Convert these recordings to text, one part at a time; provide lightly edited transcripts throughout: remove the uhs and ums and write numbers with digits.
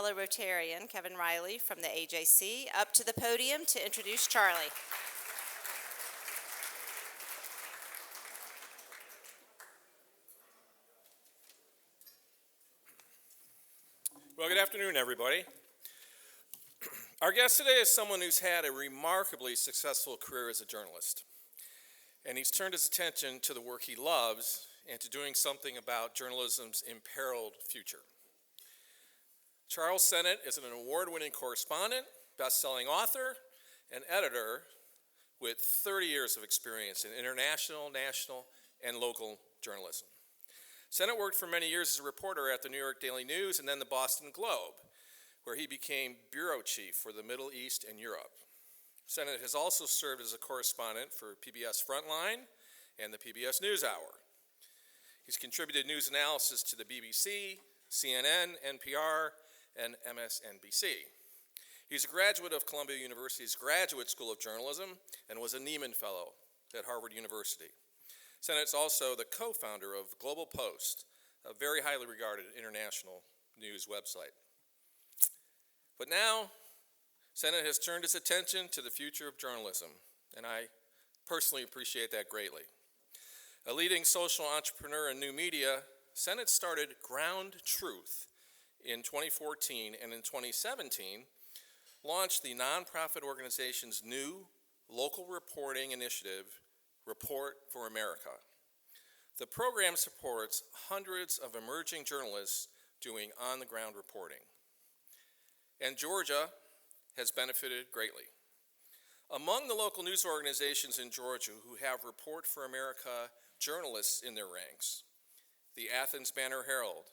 fellow Rotarian, Kevin Riley from the AJC, up to the podium to introduce Charlie. Well, good afternoon, everybody. Our guest today is someone who's had a remarkably successful career as a journalist. And he's turned his attention to the work he loves and to doing something about journalism's imperiled future. Charles Sennett is an award-winning correspondent, best-selling author, and editor with 30 years of experience in international, national, and local journalism. Sennett worked for many years as a reporter at the New York Daily News and then the Boston Globe, where he became bureau chief for the Middle East and Europe. Sennett has also served as a correspondent for PBS Frontline and the PBS NewsHour. He's contributed news analysis to the BBC, CNN, NPR, and MSNBC. He's a graduate of Columbia University's Graduate School of Journalism and was a Nieman Fellow at Harvard University. Sennett's also the co-founder of Global Post, a very highly regarded international news website. But now, Sennett has turned his attention to the future of journalism, and I personally appreciate that greatly. A leading social entrepreneur in new media, Sennett started Ground Truth in 2014, and in 2017, launched the nonprofit organization's new local reporting initiative, Report for America. The program supports hundreds of emerging journalists doing on-the-ground reporting. And Georgia has benefited greatly. Among the local news organizations in Georgia who have Report for America journalists in their ranks, the Athens Banner-Herald,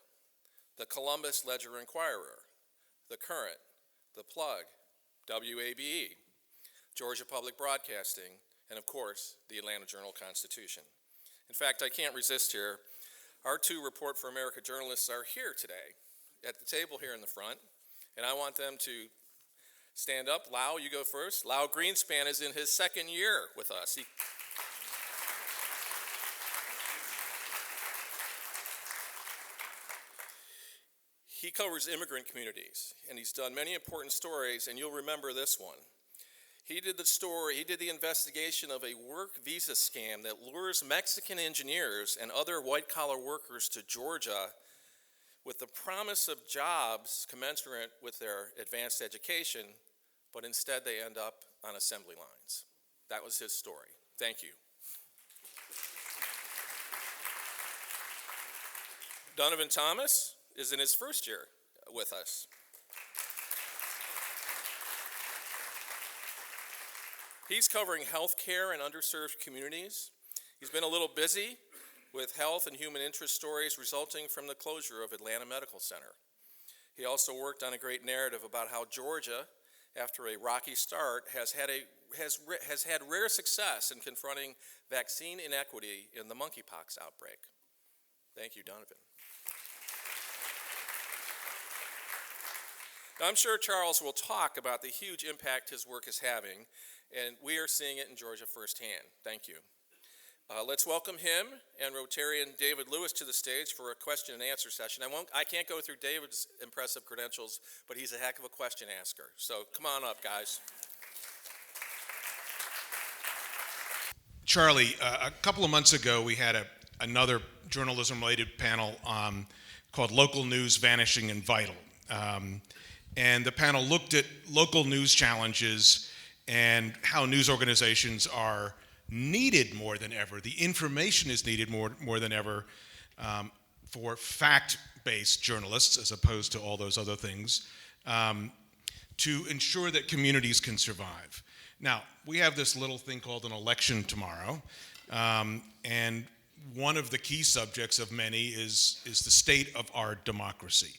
the Columbus Ledger-Inquirer, the Current, the Plug, WABE, Georgia Public Broadcasting, and of course, the Atlanta Journal-Constitution. In fact, I can't resist here. Our two Report for America journalists are here today at the table here in the front, and I want them to stand up. Lau, you go first. Lau Greenspan is in his second year with us. He covers immigrant communities, and he's done many important stories, and you'll remember this one. He did the investigation of a work visa scam that lures Mexican engineers and other white-collar workers to Georgia with the promise of jobs commensurate with their advanced education, but instead they end up on assembly lines. That was his story. Thank you. Donovan Thomas is in his first year with us. He's covering healthcare and underserved communities. He's been a little busy with health and human interest stories resulting from the closure of Atlanta Medical Center. He also worked on a great narrative about how Georgia, after a rocky start, has had rare success in confronting vaccine inequity in the monkeypox outbreak. Thank you, Donovan. Now, I'm sure Charles will talk about the huge impact his work is having, and we are seeing it in Georgia firsthand. Thank you. Let's welcome him and Rotarian David Lewis to the stage for a question and answer session. I can't go through David's impressive credentials, but he's a heck of a question asker. So come on up, guys. Charlie, a couple of months ago, we had another journalism-related panel called Local News, Vanishing and Vital. And the panel looked at local news challenges and how news organizations are needed more than ever. The information is needed more than ever for fact-based journalists, as opposed to all those other things, to ensure that communities can survive. Now, we have this little thing called an election tomorrow, and one of the key subjects of many is the state of our democracy.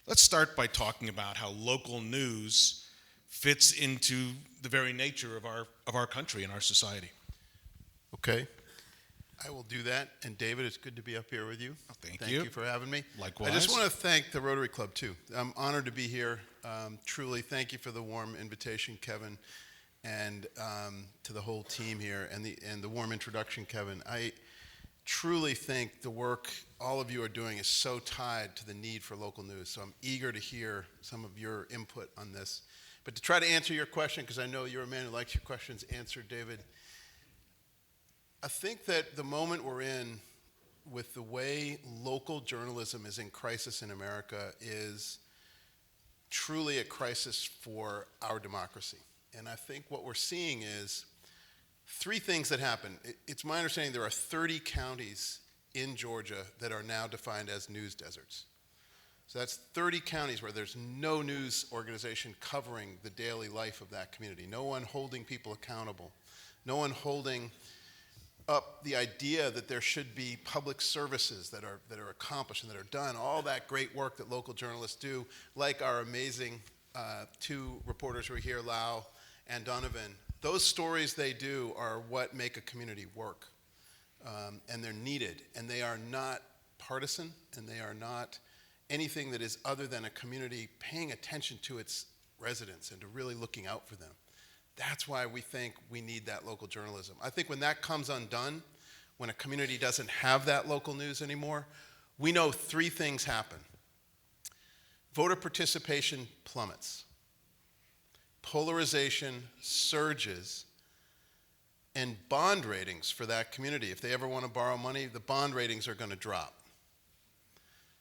Let's start by talking about how local news fits into the very nature of our country and our society. Okay, I will do that. And David, it's good to be up here with you. Oh, thank you for having me. Likewise. I just want to thank the Rotary Club too. I'm honored to be here. Truly, thank you for the warm invitation, Kevin, and to the whole team here, and the warm introduction, Kevin. truly think the work all of you are doing is so tied to the need for local news. So I'm eager to hear some of your input on this. But to try to answer your question, because I know you're a man who likes your questions answered, David, I think that the moment we're in with the way local journalism is in crisis in America is truly a crisis for our democracy. And I think what we're seeing is three things that happen. It's my understanding there are 30 counties in Georgia that are now defined as news deserts. So that's 30 counties where there's no news organization covering the daily life of that community, no one holding people accountable, no one holding up the idea that there should be public services that are accomplished and that are done, all that great work that local journalists do, like our amazing two reporters who are here, Lau and Donovan. Those stories they do are what make a community work, and they're needed, and they are not partisan, and they are not anything that is other than a community paying attention to its residents and to really looking out for them. That's why we think we need that local journalism. I think when that comes undone, when a community doesn't have that local news anymore, we know three things happen. Voter participation plummets. Polarization surges. And bond ratings for that community, if they ever want to borrow money, the bond ratings are going to drop.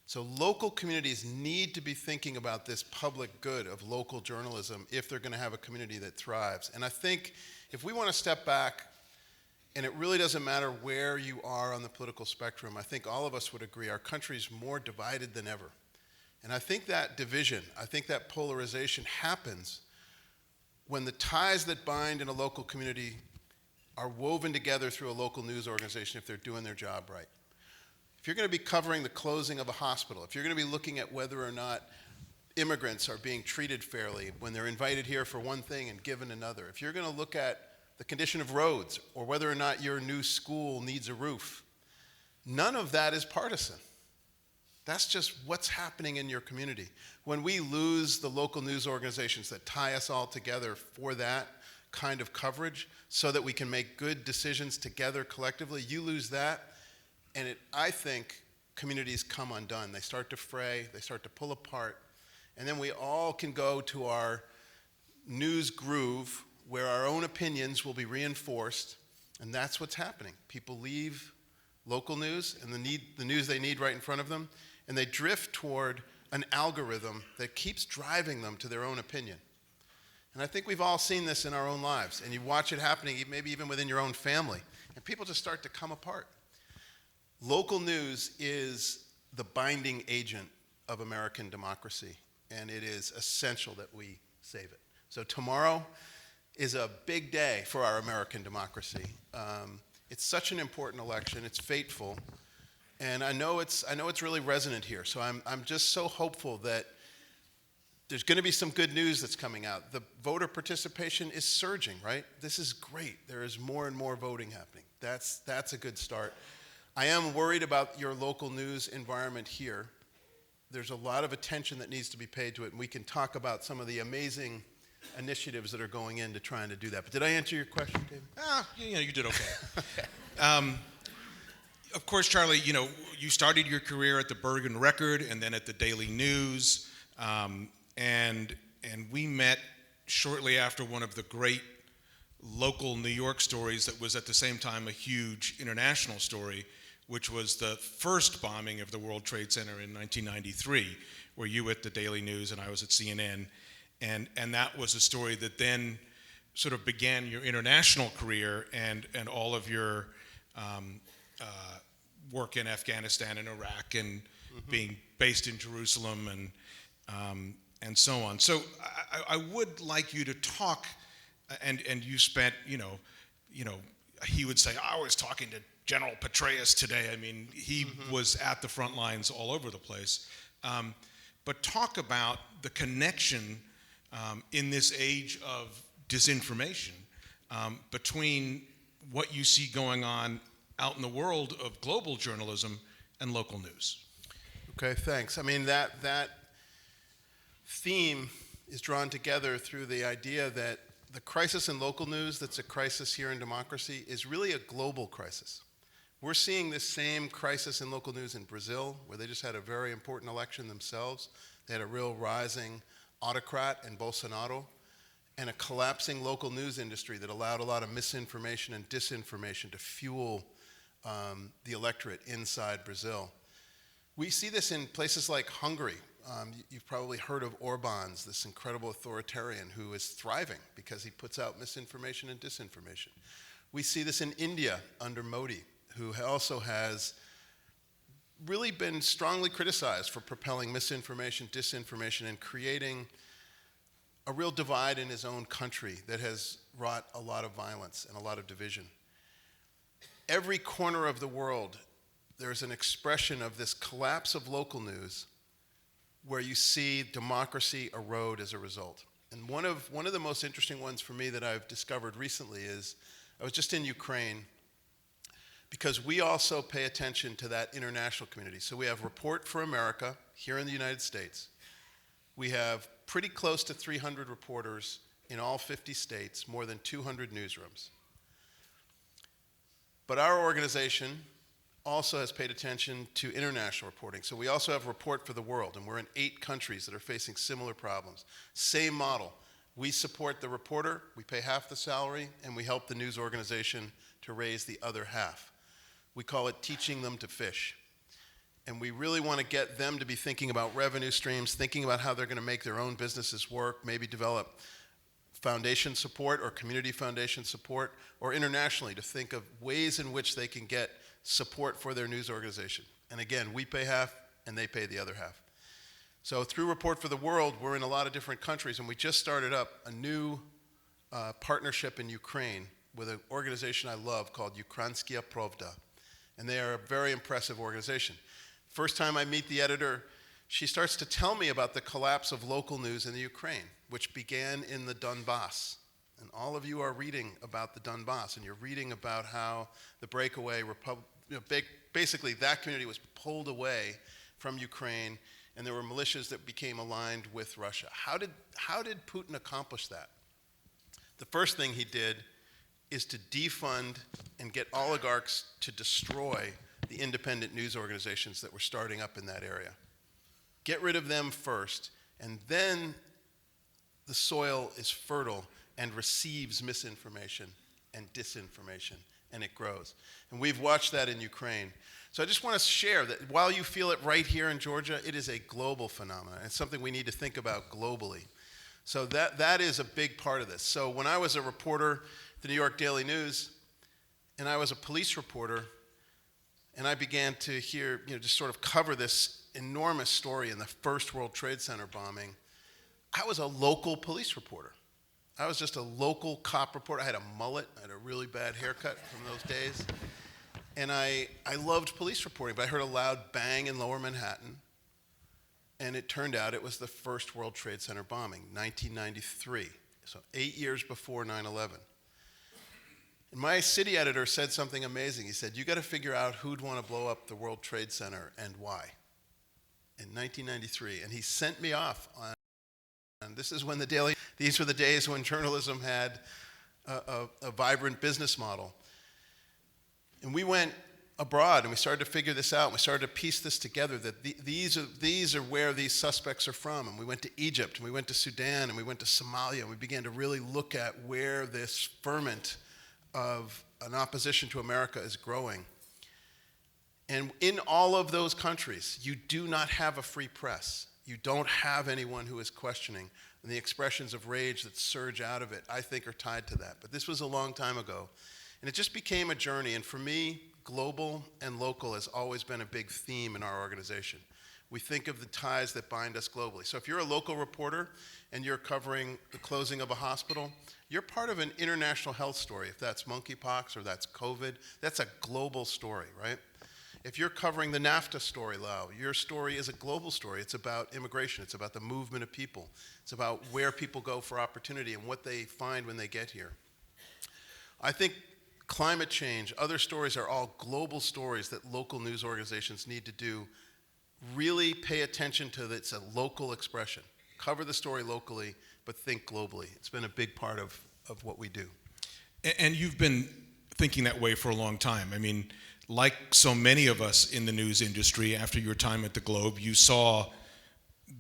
So local communities need to be thinking about this public good of local journalism if they're going to have a community that thrives. And I think if we want to step back, and it really doesn't matter where you are on the political spectrum, I think all of us would agree our country's more divided than ever. And I think that division, I think that polarization happens when the ties that bind in a local community are woven together through a local news organization if they're doing their job right. If you're going to be covering the closing of a hospital, if you're going to be looking at whether or not immigrants are being treated fairly when they're invited here for one thing and given another, if you're going to look at the condition of roads or whether or not your new school needs a roof, none of that is partisan. That's just what's happening in your community. When we lose the local news organizations that tie us all together for that kind of coverage so that we can make good decisions together collectively, you lose that. And I think communities come undone. They start to fray, they start to pull apart, and then we all can go to our news groove where our own opinions will be reinforced, and that's what's happening. People leave local news and the news they need right in front of them, and they drift toward an algorithm that keeps driving them to their own opinion. And I think we've all seen this in our own lives, and you watch it happening maybe even within your own family, and people just start to come apart. Local news is the binding agent of American democracy, and it is essential that we save it. So tomorrow is a big day for our American democracy. It's such an important election. It's fateful, and I know it's really resonant here. So I'm just so hopeful that there's going to be some good news that's coming out. The voter participation is surging, right? This is great. There is more and more voting happening. That's a good start. I am worried about your local news environment here. There's a lot of attention that needs to be paid to it, and we can talk about some of the amazing initiatives that are going into trying to do that. But did I answer your question, David? You did okay. Of course, Charlie, you started your career at the Bergen Record and then at the Daily News, and we met shortly after one of the great local New York stories that was at the same time a huge international story, which was the first bombing of the World Trade Center in 1993, where you were at the Daily News and I was at CNN. And that was a story that then sort of began your international career and all of your work in Afghanistan and Iraq and being based in Jerusalem and so on. So I would like you to talk, and you spent, he would say, I was talking to General Petraeus today. I mean, he was at the front lines all over the place. But talk about the connection in this age of disinformation between what you see going on out in the world of global journalism and local news. Okay, thanks. I mean, that theme is drawn together through the idea that the crisis in local news that's a crisis here in democracy is really a global crisis. We're seeing this same crisis in local news in Brazil, where they just had a very important election themselves. They had a real rising autocrat in Bolsonaro, and a collapsing local news industry that allowed a lot of misinformation and disinformation to fuel the electorate inside Brazil. We see this in places like Hungary. You've probably heard of Orban's, this incredible authoritarian who is thriving because he puts out misinformation and disinformation. We see this in India under Modi, who also has really been strongly criticized for propelling misinformation, disinformation, and creating a real divide in his own country that has wrought a lot of violence and a lot of division. Every corner of the world, there's an expression of this collapse of local news where you see democracy erode as a result. And one of the most interesting ones for me that I've discovered recently is, I was just in Ukraine, because we also pay attention to that international community. So we have Report for America here in the United States. We have pretty close to 300 reporters in all 50 states, more than 200 newsrooms. But our organization also has paid attention to international reporting. So we also have Report for the World, and we're in 8 countries that are facing similar problems. Same model. We support the reporter, we pay half the salary, and we help the news organization to raise the other half. We call it teaching them to fish. And we really want to get them to be thinking about revenue streams, thinking about how they're going to make their own businesses work, maybe develop foundation support or community foundation support, or internationally to think of ways in which they can get support for their news organization. And again, we pay half and they pay the other half. So through Report for the World, we're in a lot of different countries, and we just started up a new partnership in Ukraine with an organization I love called Ukrainskia Pravda. And they are a very impressive organization. First time I meet the editor, she starts to tell me about the collapse of local news in the Ukraine, which began in the Donbass. And all of you are reading about the Donbass, and you're reading about how the breakaway basically that community was pulled away from Ukraine, and there were militias that became aligned with Russia. How did Putin accomplish that? The first thing he did is to defund and get oligarchs to destroy the independent news organizations that were starting up in that area. Get rid of them first, and then the soil is fertile and receives misinformation and disinformation, and it grows. And we've watched that in Ukraine. So I just want to share that while you feel it right here in Georgia, it is a global phenomenon. It's something we need to think about globally. So that is a big part of this. So when I was a reporter at the New York Daily News, and I was a police reporter, and I began to hear, just sort of cover this enormous story in the first World Trade Center bombing, I was a local police reporter. I was just a local cop reporter. I had a mullet. I had a really bad haircut from those days. And I loved police reporting, but I heard a loud bang in Lower Manhattan, and it turned out it was the first World Trade Center bombing, 1993, so 8 years before 9/11. And my city editor said something amazing. He said, you got to figure out who'd want to blow up the World Trade Center and why, in 1993. And he sent me off on, and this is when these were the days when journalism had a vibrant business model. And we went abroad and we started to figure this out. And we started to piece this together, that these are where these suspects are from. And we went to Egypt, and we went to Sudan, and we went to Somalia, and we began to really look at where this ferment of an opposition to America is growing. And in all of those countries, you do not have a free press. You don't have anyone who is questioning. And the expressions of rage that surge out of it, I think, are tied to that. But this was a long time ago. And it just became a journey. And for me, global and local has always been a big theme in our organization. We think of the ties that bind us globally. So if you're a local reporter and you're covering the closing of a hospital, you're part of an international health story. If that's monkeypox or that's COVID, that's a global story, right? If you're covering the NAFTA story, Lau, your story is a global story. It's about immigration. It's about the movement of people. It's about where people go for opportunity and what they find when they get here. I think climate change, other stories are all global stories that local news organizations need to do. Really pay attention to that. It's a local expression. Cover the story locally, but think globally. It's been a big part of what we do. And you've been thinking that way for a long time. I mean, like so many of us in the news industry, after your time at the Globe, you saw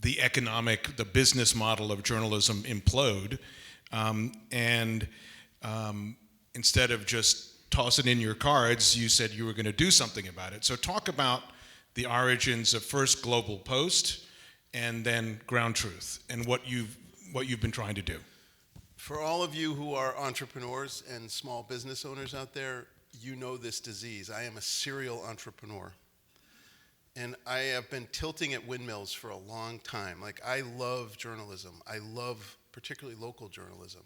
the business model of journalism implode. And instead of just tossing in your cards, you said you were going to do something about it. So talk about the origins of first Global Post and then Ground Truth and what you've been trying to do. For all of you who are entrepreneurs and small business owners out there, you know this disease. I am a serial entrepreneur. And I have been tilting at windmills for a long time. Like, I love journalism. I love particularly local journalism.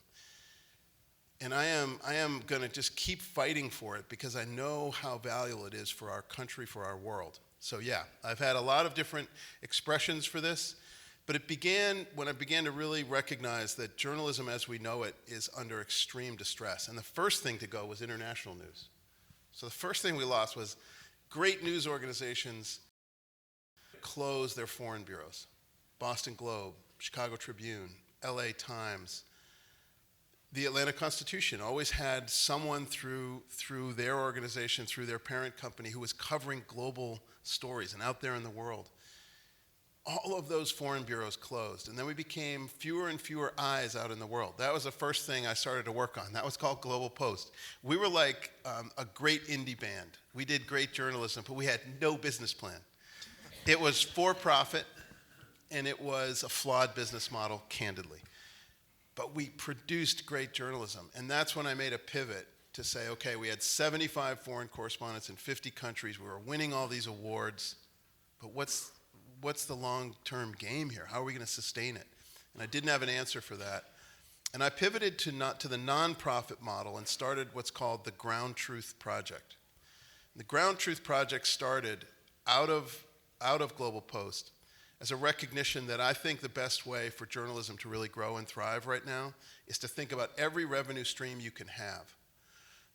And I am going to just keep fighting for it because I know how valuable it is for our country, for our world. So yeah, I've had a lot of different expressions for this, but it began when I began to really recognize that journalism as we know it is under extreme distress. And the first thing to go was international news. So the first thing we lost was great news organizations closed their foreign bureaus. Boston Globe, Chicago Tribune, LA Times. The Atlanta Constitution always had someone through their organization, through their parent company, who was covering global stories and out there in the world. All of those foreign bureaus closed, and then we became fewer and fewer eyes out in the world. That was the first thing I started to work on. That was called Global Post. We were like a great indie band. We did great journalism, but we had no business plan. It was for profit, and it was a flawed business model, candidly. But we produced great journalism, and that's when I made a pivot to say, okay, we had 75 foreign correspondents in 50 countries. We were winning all these awards, but what's the long-term game here? How are we going to sustain it? And I didn't have an answer for that. And I pivoted to the nonprofit model and started what's called the Ground Truth Project. The Ground Truth Project started out of Global Post as a recognition that I think the best way for journalism to really grow and thrive right now is to think about every revenue stream you can have.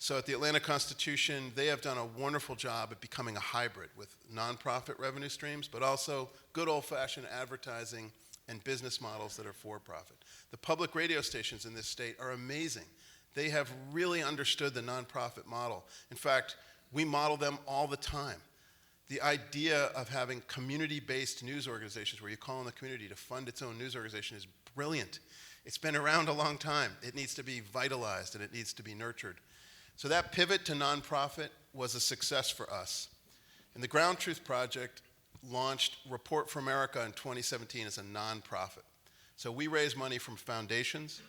So at the Atlanta Constitution, they have done a wonderful job at becoming a hybrid with nonprofit revenue streams, but also good old-fashioned advertising and business models that are for-profit. The public radio stations in this state are amazing. They have really understood the nonprofit model. In fact, we model them all the time. The idea of having community-based news organizations where you call on the community to fund its own news organization is brilliant. It's been around a long time. It needs to be vitalized and it needs to be nurtured. So that pivot to nonprofit was a success for us. And the Ground Truth Project launched Report for America in 2017 as a nonprofit. So we raise money from foundations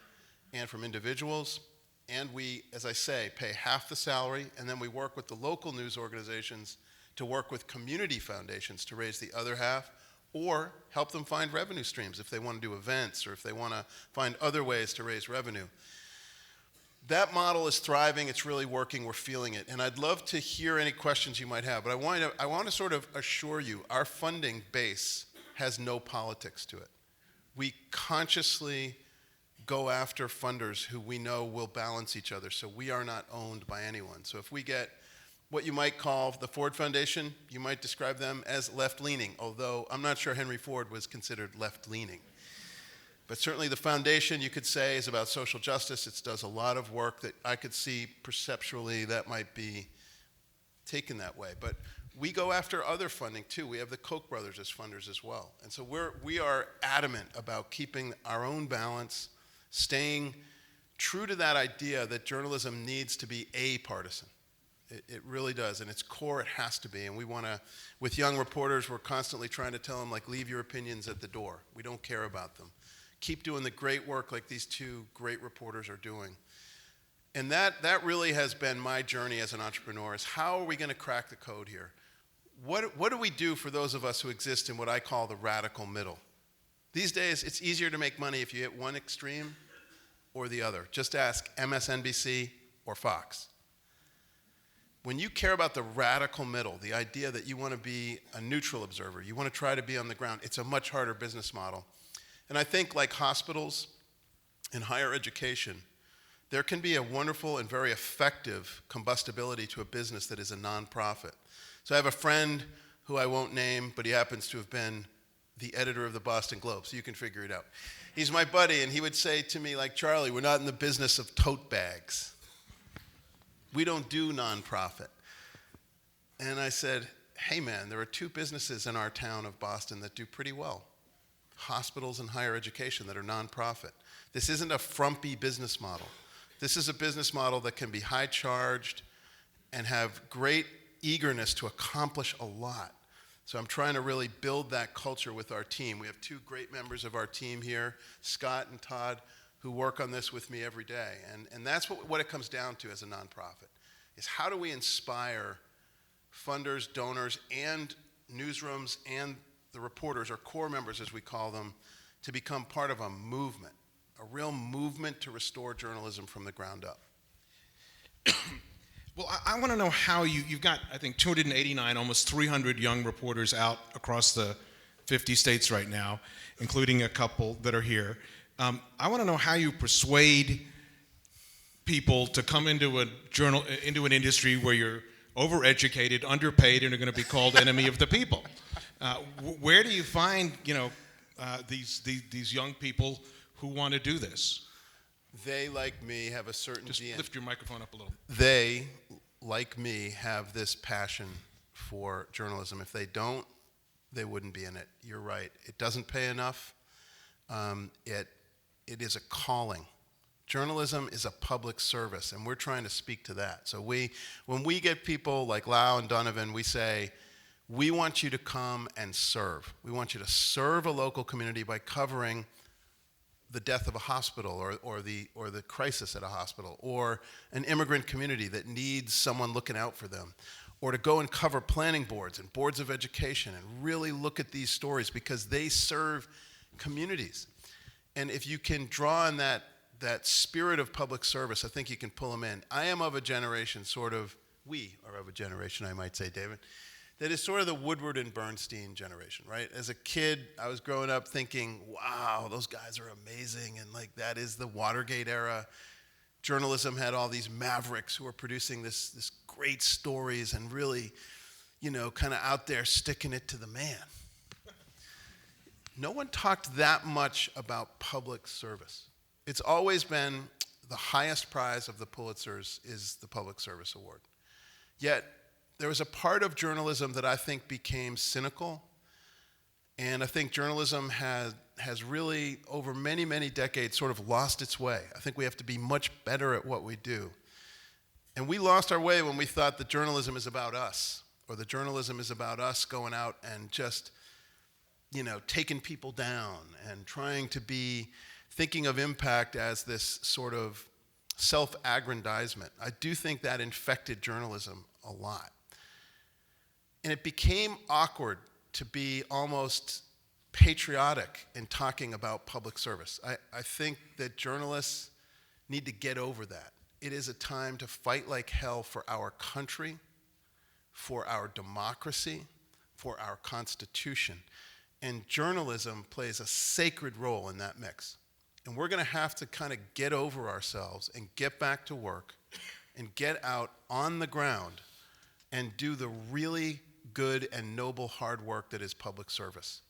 and from individuals, and we, as I say, pay half the salary, and then we work with the local news organizations to work with community foundations to raise the other half, or help them find revenue streams if they want to do events or if they want to find other ways to raise revenue. That model is thriving, it's really working, we're feeling it. And I'd love to hear any questions you might have, but I want to sort of assure you, our funding base has no politics to it. We consciously go after funders who we know will balance each other, so we are not owned by anyone. So if we get what you might call the Ford Foundation, you might describe them as left-leaning, although I'm not sure Henry Ford was considered left-leaning. But certainly the foundation, you could say, is about social justice. It does a lot of work that I could see perceptually that might be taken that way. But we go after other funding too. We have the Koch brothers as funders as well. And so we are adamant about keeping our own balance, staying true to that idea that journalism needs to be apartisan. It really does. And its core, it has to be. And we want to, with young reporters, we're constantly trying to tell them, like, leave your opinions at the door. We don't care about them. Keep doing the great work like these two great reporters are doing. And that really has been my journey as an entrepreneur, is how are we going to crack the code here? What do we do for those of us who exist in what I call the radical middle? These days, it's easier to make money if you hit one extreme or the other. Just ask MSNBC or Fox. When you care about the radical middle, the idea that you want to be a neutral observer, you want to try to be on the ground, it's a much harder business model. And I think, like hospitals and higher education, there can be a wonderful and very effective combustibility to a business that is a nonprofit. So I have a friend who I won't name, but he happens to have been the editor of the Boston Globe, so you can figure it out. He's my buddy, and he would say to me, like, Charlie, we're not in the business of tote bags. We don't do nonprofit. And I said, hey man, there are two businesses in our town of Boston that do pretty well. Hospitals and higher education that are nonprofit. This isn't a frumpy business model. This is a business model that can be high charged and have great eagerness to accomplish a lot. So I'm trying to really build that culture with our team. We have two great members of our team here, Scott and Todd, who work on this with me every day. And that's what it comes down to as a nonprofit, is how do we inspire funders, donors, and newsrooms and the reporters, or core members as we call them, to become part of a movement, a real movement to restore journalism from the ground up. Well, I want to know how you've got, I think, 289, almost 300 young reporters out across the 50 states right now, including a couple that are here. I want to know how you persuade people to come into an industry where you're overeducated, underpaid, and are going to be called enemy of the people. Where do you find, these young people who want to do this? They, like me, have a certain Just DNA. lift your microphone up a little. They, like me, have this passion for journalism. If they don't, they wouldn't be in it. You're right. It doesn't pay enough. It is a calling. Journalism is a public service, and we're trying to speak to that. So when we get people like Lau and Donovan, we say, we want you to come and serve. We want you to serve a local community by covering the death of a hospital or the crisis at a hospital, or an immigrant community that needs someone looking out for them, or to go and cover planning boards and boards of education and really look at these stories because they serve communities. And if you can draw on that spirit of public service, I think you can pull them in. I am of a generation, we are of a generation, I might say, David, that is sort of the Woodward and Bernstein generation, right? As a kid, I was growing up thinking, wow, those guys are amazing, and like that is the Watergate era. Journalism had all these mavericks who were producing this great stories and really, kind of out there sticking it to the man. No one talked that much about public service. It's always been the highest prize of the Pulitzers is the Public Service Award. Yet, there was a part of journalism that I think became cynical, and I think journalism has really, over many, many decades, sort of lost its way. I think we have to be much better at what we do. And we lost our way when we thought that journalism is about us, or the journalism is about us going out and just, taking people down and trying to be thinking of impact as this sort of self-aggrandizement. I do think that infected journalism a lot. And it became awkward to be almost patriotic in talking about public service. I think that journalists need to get over that. It is a time to fight like hell for our country, for our democracy, for our Constitution. And journalism plays a sacred role in that mix. And we're going to have to kind of get over ourselves and get back to work and get out on the ground and do the really good and noble hard work that is public service.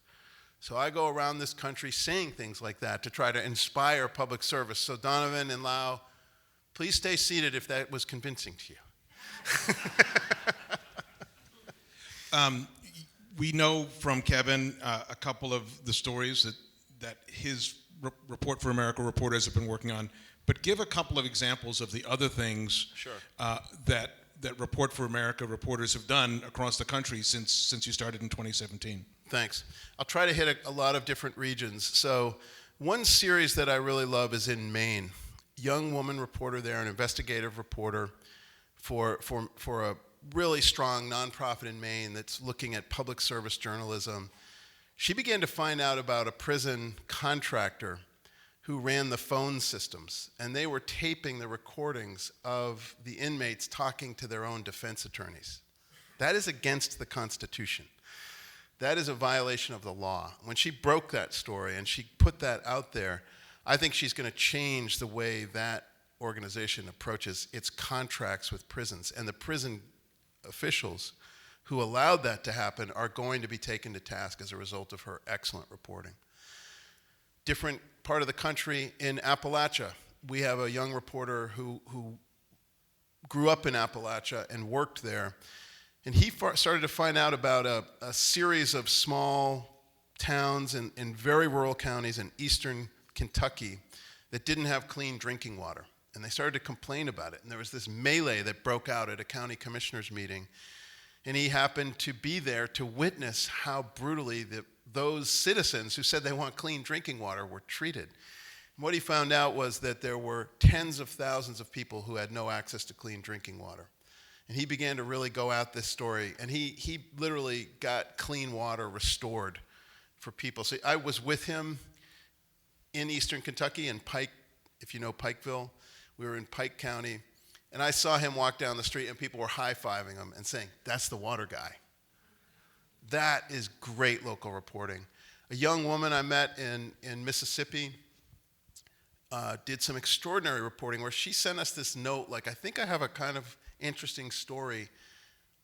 So I go around this country saying things like that to try to inspire public service. So Donovan and Lau, please stay seated if that was convincing to you. We know from Kevin a couple of the stories that his Report for America reporters have been working on, but give a couple of examples of the other things that Report for America reporters have done across the country since you started in 2017. Thanks. I'll try to hit a lot of different regions. So one series that I really love is in Maine. Young woman reporter there, an investigative reporter for a really strong nonprofit in Maine that's looking at public service journalism. She began to find out about a prison contractor who ran the phone systems, and they were taping the recordings of the inmates talking to their own defense attorneys. That is against the Constitution. That is a violation of the law. When she broke that story and she put that out there, I think she's going to change the way that organization approaches its contracts with prisons. And the prison officials who allowed that to happen are going to be taken to task as a result of her excellent reporting. Different part of the country, in Appalachia, we have a young reporter who grew up in Appalachia and worked there. And he started to find out about a series of small towns in very rural counties in eastern Kentucky that didn't have clean drinking water. And they started to complain about it. And there was this melee that broke out at a county commissioners meeting. And he happened to be there to witness how brutally those citizens who said they want clean drinking water were treated. And what he found out was that there were tens of thousands of people who had no access to clean drinking water. And he began to really go at this story. And he literally got clean water restored for people. So I was with him in eastern Kentucky in Pike, if you know Pikeville. We were in Pike County. And I saw him walk down the street and people were high-fiving him and saying, "That's the water guy." That is great local reporting. A young woman I met in Mississippi did some extraordinary reporting where she sent us this note, like, I think I have a kind of interesting story,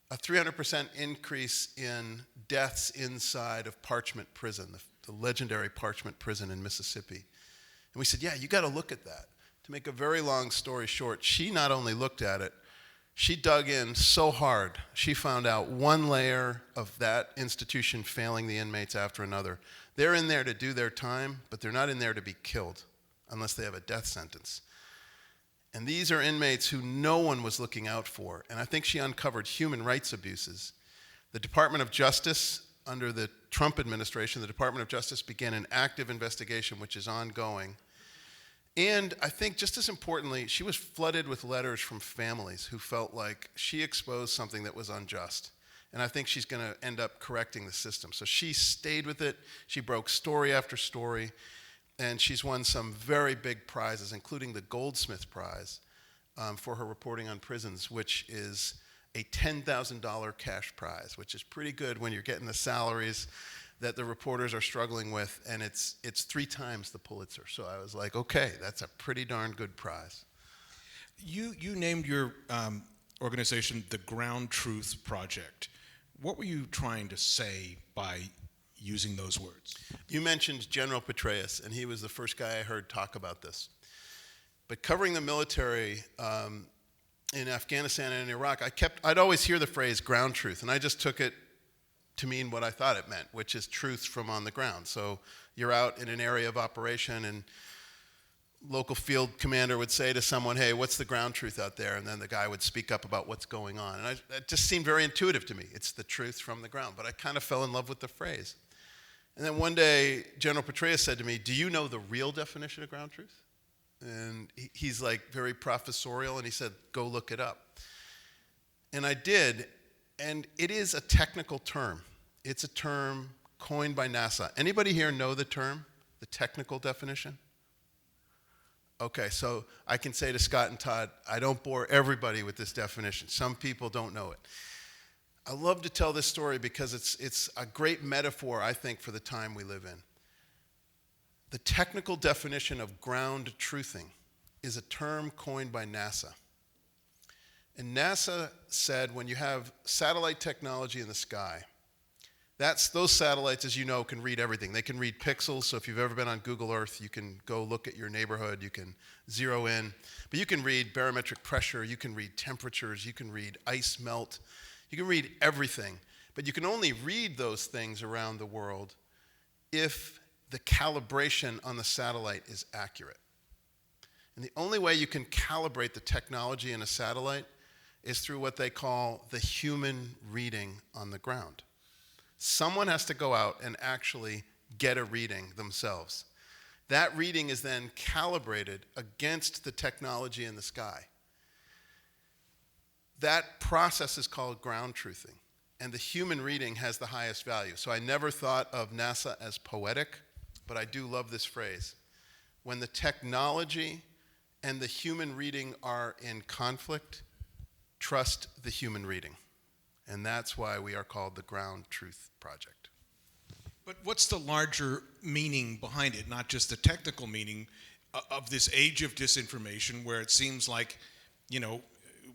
a 300% increase in deaths inside of Parchment Prison, the legendary Parchment Prison in Mississippi. And we said, yeah, you got to look at that. To make a very long story short, she not only looked at it, she dug in so hard, she found out one layer of that institution failing the inmates after another. They're in there to do their time, but they're not in there to be killed unless they have a death sentence. And these are inmates who no one was looking out for. And I think she uncovered human rights abuses. The Department of Justice, under the Trump administration, the Department of Justice began an active investigation, which is ongoing. And I think just as importantly, she was flooded with letters from families who felt like she exposed something that was unjust. And I think she's going to end up correcting the system. So she stayed with it. She broke story after story. And she's won some very big prizes, including the Goldsmith Prize for her reporting on prisons, which is a $10,000 cash prize, which is pretty good when you're getting the salaries that the reporters are struggling with, and it's 3 times the Pulitzer. So I was like, okay, that's a pretty darn good prize. You named your organization the Ground Truth Project. What were you trying to say by using those words? You mentioned General Petraeus, and he was the first guy I heard talk about this. But covering the military in Afghanistan and in Iraq, I'd always hear the phrase ground truth, and I just took it to mean what I thought it meant, which is truth from on the ground. So you're out in an area of operation, and local field commander would say to someone, "Hey, what's the ground truth out there?" And then the guy would speak up about what's going on. And it just seemed very intuitive to me. It's the truth from the ground. But I kind of fell in love with the phrase. And then one day, General Petraeus said to me, "Do you know the real definition of ground truth?" And he's like very professorial, and he said, "Go look it up." And I did, and it is a technical term. It's a term coined by NASA. Anybody here know the term, the technical definition? Okay, so I can say to Scott and Todd, I don't bore everybody with this definition. Some people don't know it. I love to tell this story because it's a great metaphor, I think, for the time we live in. The technical definition of ground truthing is a term coined by NASA. And NASA said when you have satellite technology in the sky, those satellites, as you know, can read everything. They can read pixels, so if you've ever been on Google Earth, you can go look at your neighborhood, you can zero in. But you can read barometric pressure, you can read temperatures, you can read ice melt, you can read everything. But you can only read those things around the world if the calibration on the satellite is accurate. And the only way you can calibrate the technology in a satellite is through what they call the human reading on the ground. Someone has to go out and actually get a reading themselves. That reading is then calibrated against the technology in the sky. That process is called ground truthing, and the human reading has the highest value. So I never thought of NASA as poetic, but I do love this phrase. When the technology and the human reading are in conflict, trust the human reading. And that's why we are called the Ground Truth Project. But what's the larger meaning behind it, not just the technical meaning of this age of disinformation where it seems like,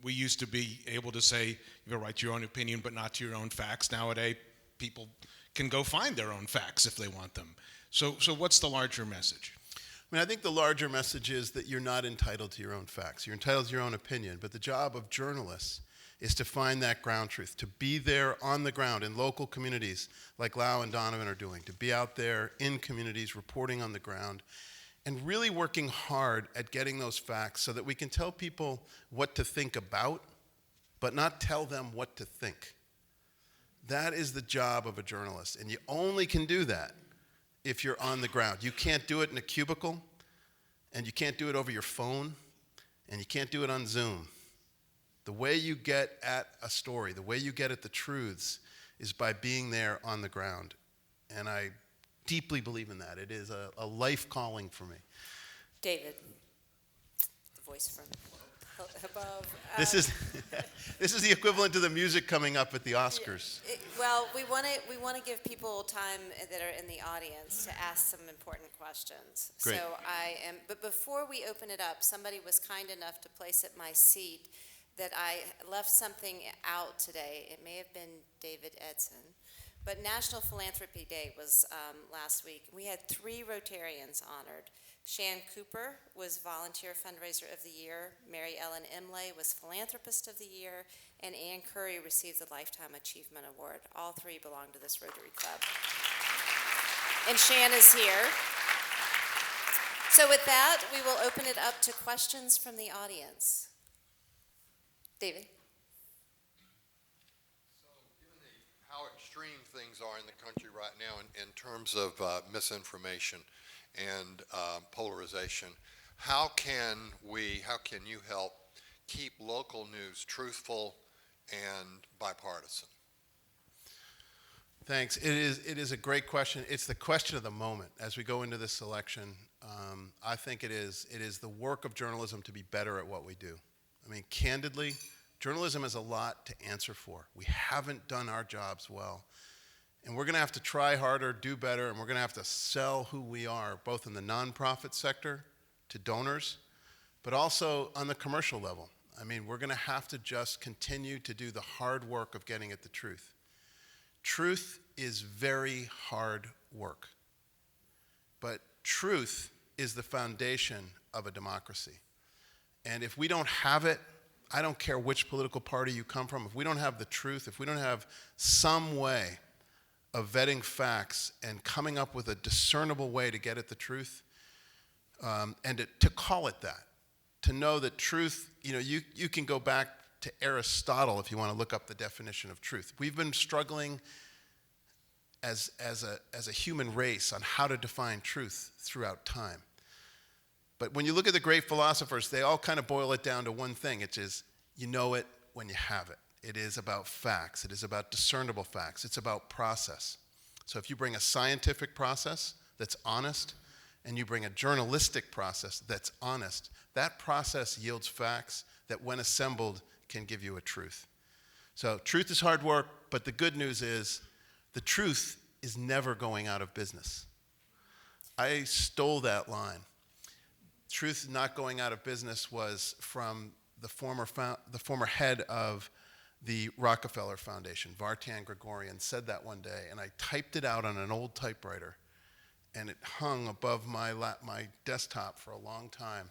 we used to be able to say, you have a right to your own opinion, but not to your own facts. Nowadays, people can go find their own facts if they want them. So what's the larger message? I think the larger message is that you're not entitled to your own facts. You're entitled to your own opinion, but the job of journalists is to find that ground truth, to be there on the ground in local communities like Lau and Donovan are doing, to be out there in communities reporting on the ground and really working hard at getting those facts so that we can tell people what to think about, but not tell them what to think. That is the job of a journalist, and you only can do that if you're on the ground. You can't do it in a cubicle, and you can't do it over your phone, and you can't do it on Zoom. The way you get at a story, the way you get at the truths, is by being there on the ground. And I deeply believe in that. It is a life calling for me. David, the voice from above. This is the equivalent to the music coming up at the Oscars. Well, we want to give people time that are in the audience to ask some important questions. Great. But before we open it up, somebody was kind enough to place at my seat that I left something out today. It may have been David Edson, but National Philanthropy Day was last week. We had 3 Rotarians honored. Shan Cooper was Volunteer Fundraiser of the Year, Mary Ellen Imlay was Philanthropist of the Year, and Ann Curry received the Lifetime Achievement Award. All 3 belong to this Rotary Club. And Shan is here. So with that, we will open it up to questions from the audience. David? How extreme things are in the country right now in terms of misinformation and polarization, how can you help keep local news truthful and bipartisan? Thanks. It is a great question. It's the question of the moment as we go into this election. I think it is the work of journalism to be better at what we do. I mean, candidly, journalism has a lot to answer for. We haven't done our jobs well. And we're going to have to try harder, do better, and we're going to have to sell who we are, both in the nonprofit sector to donors, but also on the commercial level. I mean, we're going to have to just continue to do the hard work of getting at the truth. Truth is very hard work. But truth is the foundation of a democracy. And if we don't have it, I don't care which political party you come from, if we don't have the truth, if we don't have some way of vetting facts and coming up with a discernible way to get at the truth, and to call it that, to know that truth, you can go back to Aristotle if you want to look up the definition of truth. We've been struggling as a human race on how to define truth throughout time. But when you look at the great philosophers, they all kind of boil it down to one thing. It is, you know it when you have it. It is about facts. It is about discernible facts. It's about process. So if you bring a scientific process that's honest, and you bring a journalistic process that's honest, that process yields facts that when assembled can give you a truth. So truth is hard work, but the good news is the truth is never going out of business. I stole that line. Truth not going out of business was from the former head of the Rockefeller Foundation, Vartan Gregorian, said that one day, and I typed it out on an old typewriter, and it hung above my desktop for a long time.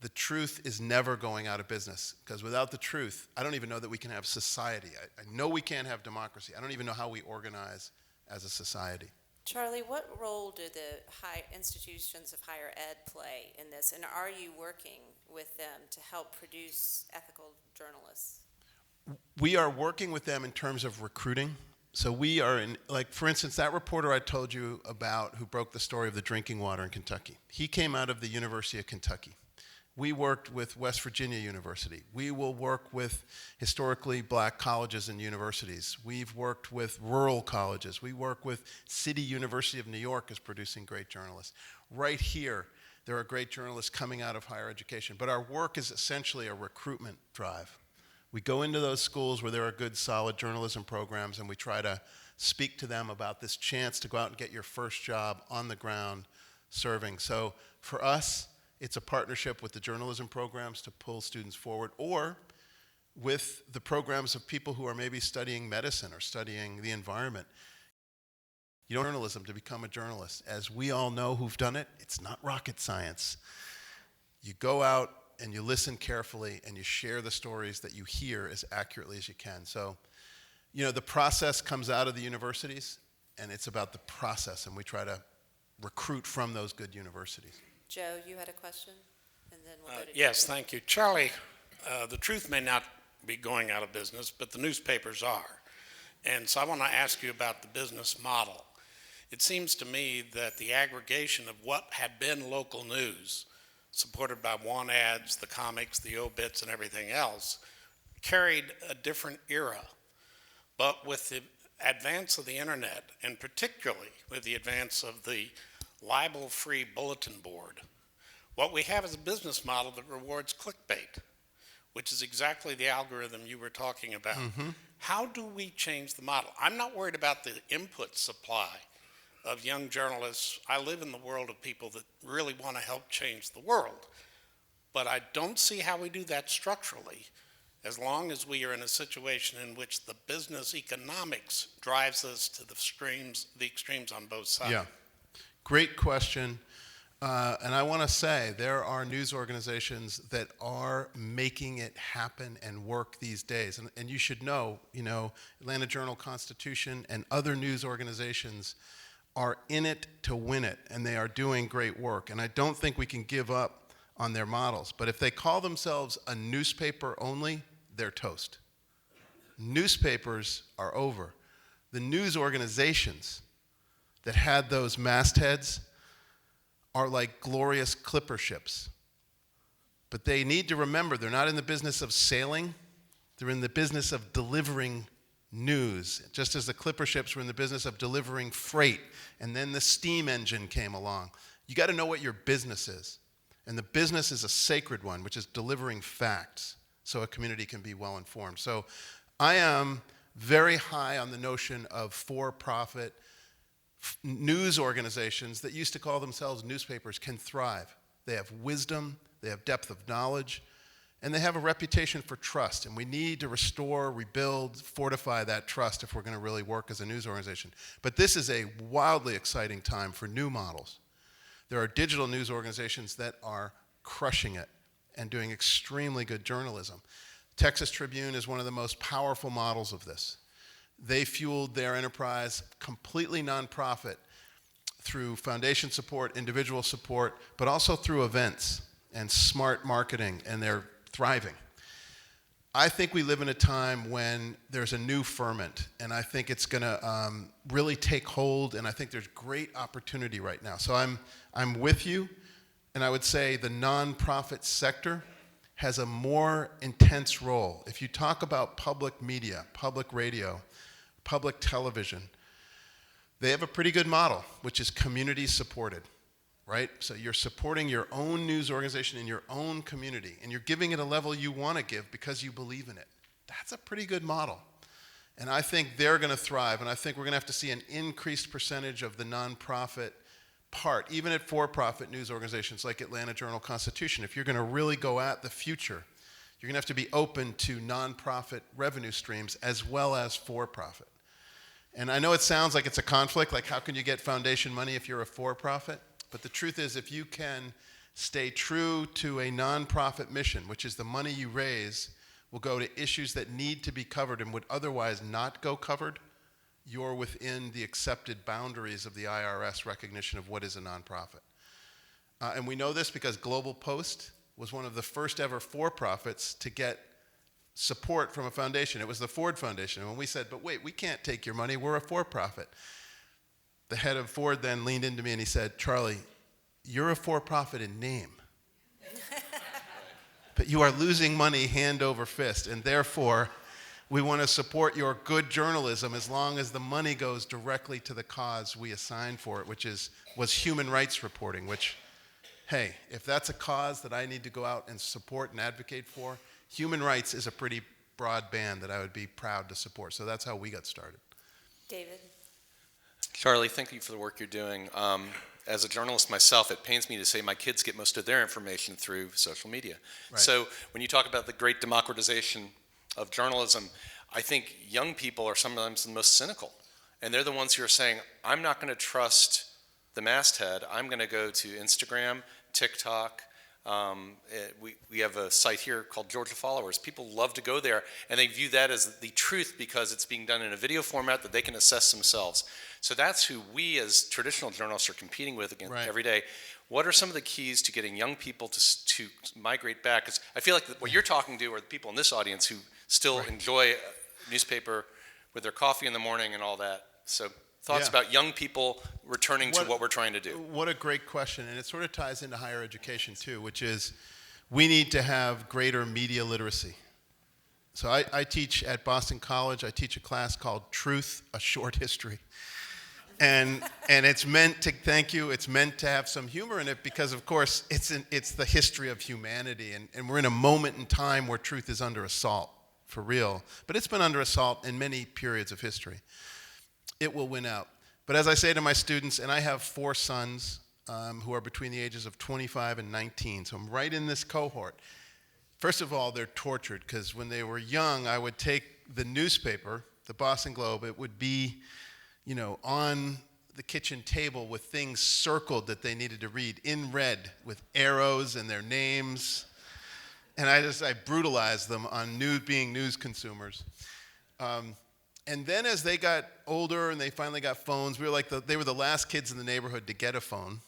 The truth is never going out of business, because without the truth, I don't even know that we can have society. I know we can't have democracy. I don't even know how we organize as a society. Charlie, what role do the high institutions of higher ed play in this, and are you working with them to help produce ethical journalists? We are working with them in terms of recruiting. So we are in, like, for instance, that reporter I told you about who broke the story of the drinking water in Kentucky. He came out of the University of Kentucky. We worked with West Virginia University. We will work with historically black colleges and universities. We've worked with rural colleges. We work with City University of New York is producing great journalists. Right here, there are great journalists coming out of higher education. But our work is essentially a recruitment drive. We go into those schools where there are good, solid journalism programs, and we try to speak to them about this chance to go out and get your first job on the ground serving. So for us, it's a partnership with the journalism programs to pull students forward, or with the programs of people who are maybe studying medicine or studying the environment. You don't journalism to become a journalist. As we all know who've done it, it's not rocket science. You go out and you listen carefully and you share the stories that you hear as accurately as you can. So, the process comes out of the universities, and it's about the process, and we try to recruit from those good universities. Joe, you had a question? And then we'll go to Yes, David. thank you. Charlie, the Truth may not be going out of business, but the newspapers are. And so I want to ask you about the business model. It seems to me that the aggregation of what had been local news, supported by want ads, the comics, the obits, and everything else, carried a different era. But with the advance of the internet, and particularly with the advance of the libel-free bulletin board, what we have is a business model that rewards clickbait, which is exactly the algorithm you were talking about. How do we change the model? I'm not worried about the input supply of young journalists. I live in the world of people that really want to help change the world. But I don't see how we do that structurally as long as we are in a situation in which the business economics drives us to the extremes on both sides. Yeah, great question. And I want to say there are news organizations that are making it happen and work these days. And you should know, Atlanta Journal-Constitution and other news organizations are in it to win it, and they are doing great work. And I don't think we can give up on their models. But if they call themselves a newspaper only, they're toast. Newspapers are over. The news organizations that had those mastheads are like glorious clipper ships. But they need to remember they're not in the business of sailing, they're in the business of delivering news, just as the clipper ships were in the business of delivering freight, and then the steam engine came along. You got to know what your business is. And the business is a sacred one, which is delivering facts so a community can be well informed. So I am very high on the notion of for-profit news organizations that used to call themselves newspapers can thrive. They have wisdom, they have depth of knowledge, and they have a reputation for trust. And we need to restore, rebuild, fortify that trust if we're going to really work as a news organization. But this is a wildly exciting time for new models. There are digital news organizations that are crushing it and doing extremely good journalism. Texas Tribune is one of the most powerful models of this. They fueled their enterprise completely nonprofit through foundation support, individual support, but also through events and smart marketing, and they're thriving. I think we live in a time when there's a new ferment, and I think it's going to really take hold, and I think there's great opportunity right now. So I'm with you, and I would say the nonprofit sector has a more intense role. If you talk about public media, public radio, public television, they have a pretty good model, which is community supported, right? So you're supporting your own news organization in your own community, and you're giving it a level you want to give because you believe in it. That's a pretty good model. And I think they're going to thrive, and I think we're going to have to see an increased percentage of the nonprofit part, even at for-profit news organizations like Atlanta Journal-Constitution. If you're going to really go at the future, you're going to have to be open to nonprofit revenue streams as well as for-profit. And I know it sounds like it's a conflict, like how can you get foundation money if you're a for-profit? But the truth is, if you can stay true to a nonprofit mission, which is the money you raise will go to issues that need to be covered and would otherwise not go covered, you're within the accepted boundaries of the IRS recognition of what is a nonprofit. And we know this because Global Post was one of the first ever for-profits to get support from a foundation. It was the Ford Foundation. And when we said, but wait, we can't take your money, we're a for-profit. The head of Ford then leaned into me and he said, Charlie, you're a for-profit in name. But you are losing money hand over fist, and therefore we want to support your good journalism as long as the money goes directly to the cause we assigned for it, which was human rights reporting, which, hey, if that's a cause that I need to go out and support and advocate for, human rights is a pretty broad band that I would be proud to support. So that's how we got started. David? Charlie, thank you for the work you're doing. As a journalist myself, it pains me to say my kids get most of their information through social media. Right. So when you talk about the great democratization of journalism, I think young people are sometimes the most cynical. And they're the ones who are saying, I'm not going to trust the masthead. I'm going to go to Instagram, TikTok, We have a site here called Georgia Followers. People love to go there, and they view that as the truth because it's being done in a video format that they can assess themselves. So that's who we as traditional journalists are competing with again Right. every day. What are some of the keys to getting young people to migrate back? 'Cause I feel like what you're talking to are the people in this audience who still enjoy a newspaper with their coffee in the morning and all that. So thoughts Yeah. about young people returning to What- what we're trying to do. What a great question, and it sort of ties into higher education too, which is we need to have greater media literacy. So I teach at Boston College. I teach a class called Truth: A Short History, and it's meant to thank you. It's meant to have some humor in it because, of course, it's the history of humanity, and we're in a moment in time where truth is under assault for real. But it's been under assault in many periods of history. It will win out. But as I say to my students, and I have 4 sons who are between the ages of 25 and 19, so I'm right in this cohort. First of all, they're tortured because when they were young, I would take the newspaper, the Boston Globe, it would be, on the kitchen table with things circled that they needed to read in red with arrows and their names. And I brutalized them on being news consumers. And then as they got older and they finally got phones, they were the last kids in the neighborhood to get a phone.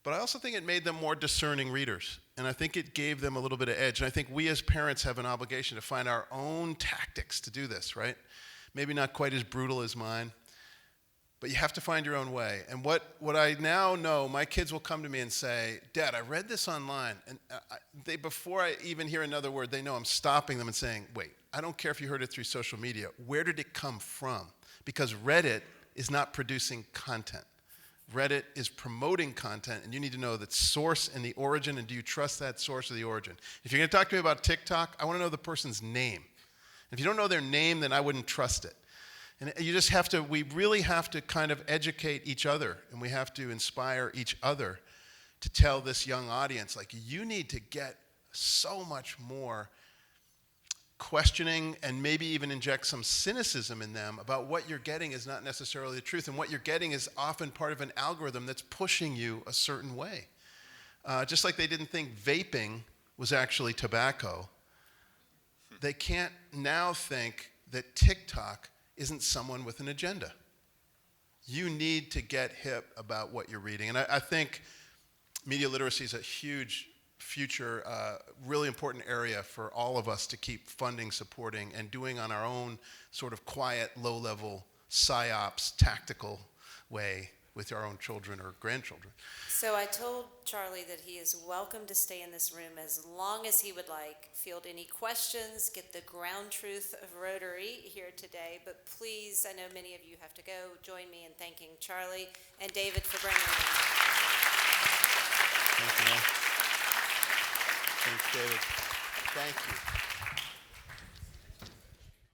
But I also think it made them more discerning readers. And I think it gave them a little bit of edge. And I think we as parents have an obligation to find our own tactics to do this, right? Maybe not quite as brutal as mine, but you have to find your own way. And what I now know, my kids will come to me and say, Dad, I read this online. And before I even hear another word, they know I'm stopping them and saying, wait, I don't care if you heard it through social media. Where did it come from? Because Reddit is not producing content. Reddit is promoting content, and you need to know the source and the origin, and do you trust that source or the origin? If you're going to talk to me about TikTok, I want to know the person's name. If you don't know their name, then I wouldn't trust it. And we really have to kind of educate each other, and we have to inspire each other to tell this young audience, you need to get so much more questioning and maybe even inject some cynicism in them about what you're getting is not necessarily the truth, and what you're getting is often part of an algorithm that's pushing you a certain way. Just like they didn't think vaping was actually tobacco, they can't now think that TikTok isn't someone with an agenda. You need to get hip about what you're reading. And I think media literacy is a huge future, really important area for all of us to keep funding, supporting, and doing on our own sort of quiet, low-level, psyops, tactical way with our own children or grandchildren. So I told Charlie that he is welcome to stay in this room as long as he would like, field any questions, get the ground truth of Rotary here today. But please, I know many of you have to go, join me in thanking Charlie and David for bringing me. Thank you, man. Thanks, David. Thank you.